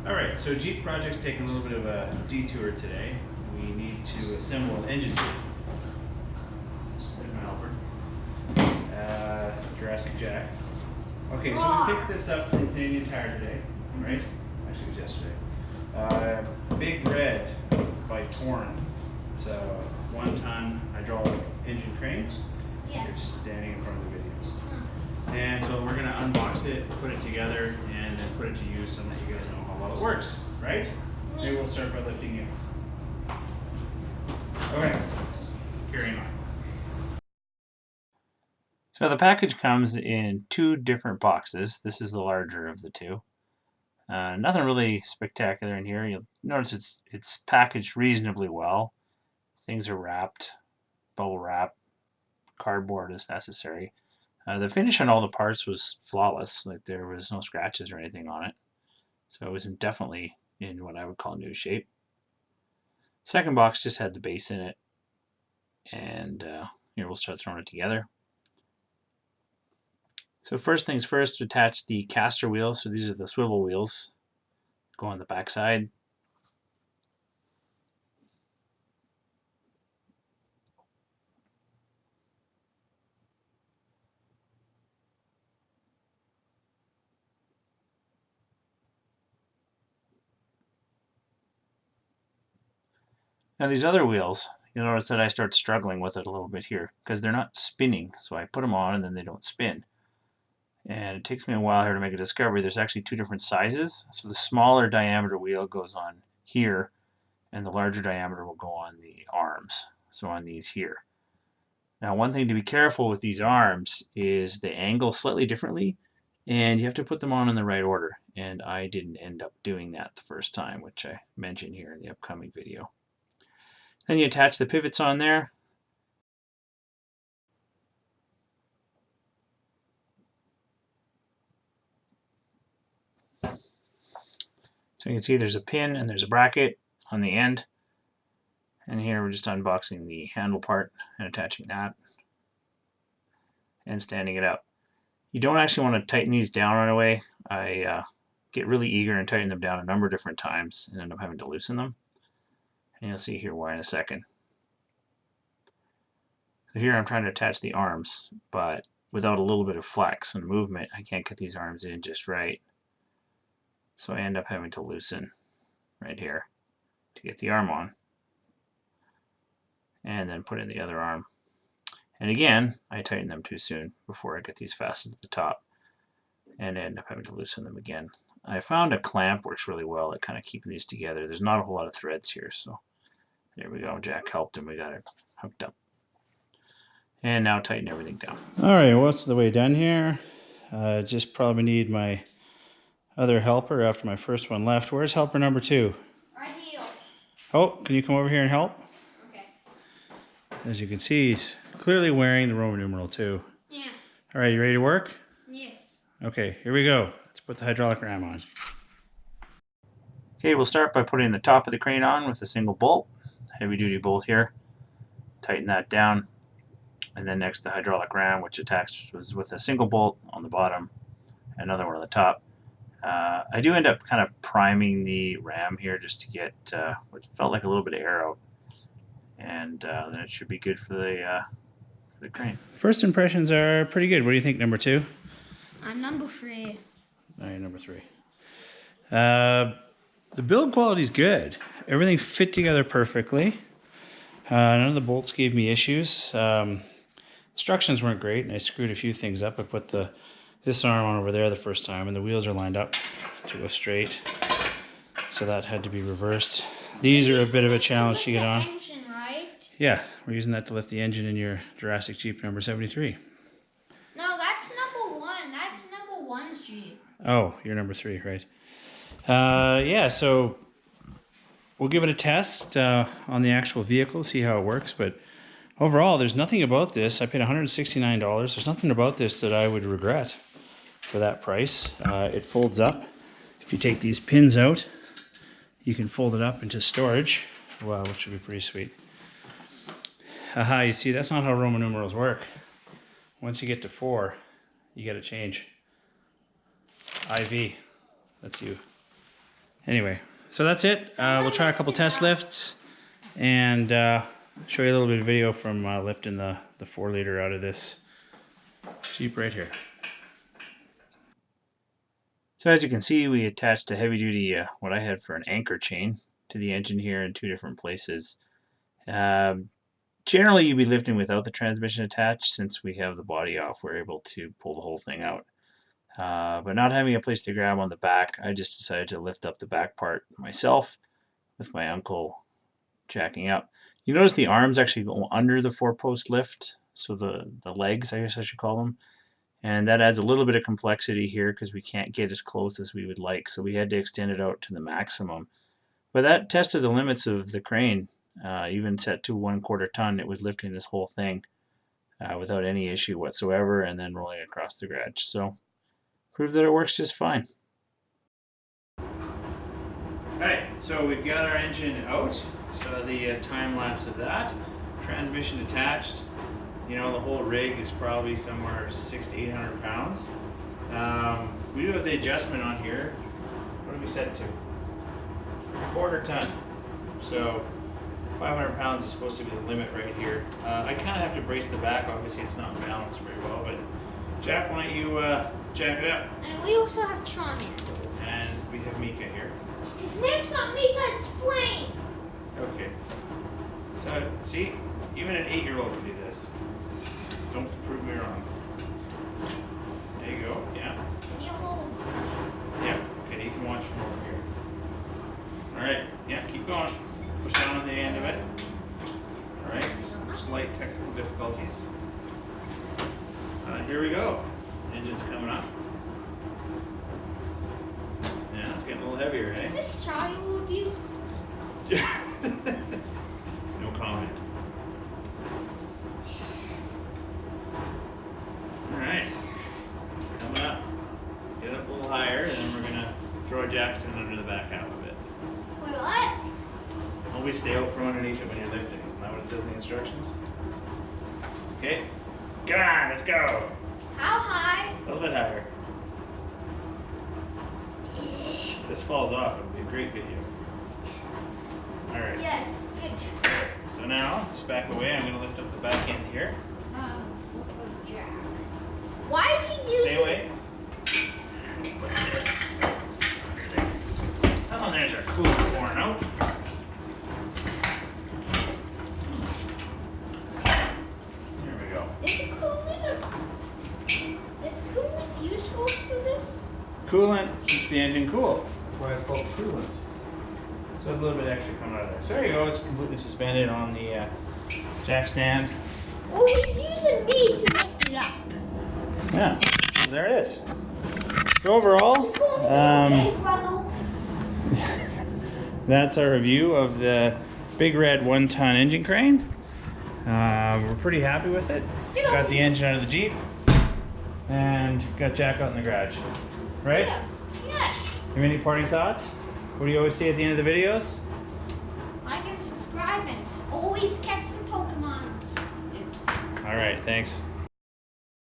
Alright, so Jeep project's taking a little bit of a detour today. We need to assemble an engine suit. There's my helper. Jurassic Jack. Okay, so we picked this up from Canadian Tire today, right? Actually, it was yesterday. Big Red by Torin. It's a 1-ton hydraulic engine crane. Yes. It's standing in front of the video. And so we're going to unbox it, put it together, and then put it to use so that you guys know how well it works, right? Yes. Maybe we'll start by lifting you. Okay, carrying on. So the package comes in 2 different boxes. This is the larger of the 2. Nothing really spectacular in here. You'll notice it's packaged reasonably well. Things are wrapped, bubble wrap, cardboard is necessary. The finish on all the parts was flawless. Like, there was no scratches or anything on it. So it was definitely in what I would call new shape. Second box just had the base in it. And here we'll start throwing it together. So first things first, attach the caster wheels. So these are the swivel wheels. Go on the back side. Now these other wheels, you'll notice that I start struggling with it a little bit here because they're not spinning. So I put them on and then they don't spin. And it takes me a while here to make a discovery. There's actually 2 different sizes. So the smaller diameter wheel goes on here, and the larger diameter will go on the arms, so on these here. Now, one thing to be careful with these arms is they angle slightly differently, and you have to put them on in the right order. And I didn't end up doing that the first time, which I mentioned here in the upcoming video. Then you attach the pivots on there. So you can see there's a pin and there's a bracket on the end. And here we're just unboxing the handle part and attaching that and standing it up. You don't actually want to tighten these down right away. I get really eager and tighten them down a number of different times and end up having to loosen them. And you'll see here why in a second. So here I'm trying to attach the arms, but without a little bit of flex and movement, I can't get these arms in just right. So I end up having to loosen right here to get the arm on. And then put in the other arm. And again, I tighten them too soon before I get these fastened at the top and end up having to loosen them again. I found a clamp works really well at kind of keeping these together. There's not a whole lot of threads here, so there we go. Jack helped and we got it hooked up. And now tighten everything down. All right, what's the way done here? Just probably need my other helper after my first one left. Where's helper number 2? Right here. Oh, can you come over here and help? Okay. As you can see, he's clearly wearing the Roman numeral 2. Yes. All right, you ready to work? Yes. Okay, here we go. Let's put the hydraulic ram on. Okay, we'll start by putting the top of the crane on with a single bolt. Heavy duty bolt here. Tighten that down. And then next the hydraulic ram, which attaches with a single bolt on the bottom, another one on the top. I do end up kind of priming the ram here just to get what felt like a little bit of air out. And then it should be good for the crane. First impressions are pretty good. What do you think, number 2? I'm number 3. No, you're number 3. The build quality is good. Everything fit together perfectly. None of the bolts gave me issues. Instructions weren't great, and I screwed a few things up. I put this arm on over there the first time, and the wheels are lined up to go straight. So that had to be reversed. These are a bit of a challenge to get on. Engine, right? Yeah, we're using that to lift the engine in your Jurassic Jeep number 73. No, that's number 1. That's number 1's Jeep. Oh, you're number 3, right? Yeah, so we'll give it a test on the actual vehicle, see how it works. But overall, there's nothing about this. I paid $169. There's nothing about this that I would regret for that price. It folds up. If you take these pins out, you can fold it up into storage. Wow, which would be pretty sweet. Haha, you see, that's not how Roman numerals work. Once you get to 4, you got to change. IV, that's you. Anyway, so that's it. We'll try a couple test lifts and show you a little bit of video from lifting the 4-liter out of this Jeep right here. So as you can see, we attached a heavy-duty, what I had for an anchor chain to the engine here in 2 different places. Generally, you'd be lifting without the transmission attached. Since we have the body off, we're able to pull the whole thing out. But not having a place to grab on the back, I just decided to lift up the back part myself with my uncle jacking up. You notice the arms actually go under the 4-post lift, so the legs, I guess I should call them. And that adds a little bit of complexity here because we can't get as close as we would like. So we had to extend it out to the maximum. But that tested the limits of the crane. Even set to 1/4 ton, it was lifting this whole thing without any issue whatsoever and then rolling across the garage. So proved that it works just fine. Alright, so we've got our engine out. So the time lapse of that. Transmission attached. You know, the whole rig is probably somewhere 600 to 800 pounds. We do have the adjustment on here. What do we set to? 1/4 ton. So 500 pounds is supposed to be the limit right here. I kind of have to brace the back. Obviously, it's not balanced very well. But Jack, why don't you jack it up? And we also have Tron here. And we have Mika here. His name's not Mika, it's Flame. Okay. So see, even an 8-year-old can do this. Don't prove me wrong. There you go. Yeah. Can you hold? Yeah. Okay, you can watch from over here. All right. Yeah, keep going. Push down on the end of it. All right. Some slight technical difficulties. Here we go. Engine's coming up. Yeah, it's getting a little heavier, eh? Is this child abuse? No comment. Alright. It's coming up. Get it up a little higher, and then we're going to throw a Jackson under the back half of it. Wait, what? Always stay out from underneath it when you're lifting. Isn't that what it says in the instructions? Okay. Come on, let's go. How high? A little bit higher. This falls off. It would be a great video. Alright. Yes, good. So now, just back away. I'm going to lift up the back end here. Jack. Why is he using... Stay away. Put this. Oh, there's our coolant pouring out. There we go. Is coolant useful for this? Coolant keeps the engine cool. That's why it's called coolant. So there's a little bit extra coming out of there. So there you go. It's completely suspended on the jack stand. Oh, he's using me to lift it up. Yeah. So there it is. So overall, that's our review of the Big Red 1-ton engine crane. We're pretty happy with it. Got the engine out of the Jeep and got Jack out in the garage. Right? Yes, yes. Have any parting thoughts? What do you always say at the end of the videos? Like and subscribe and always catch some Pokemons. Oops. All right, thanks.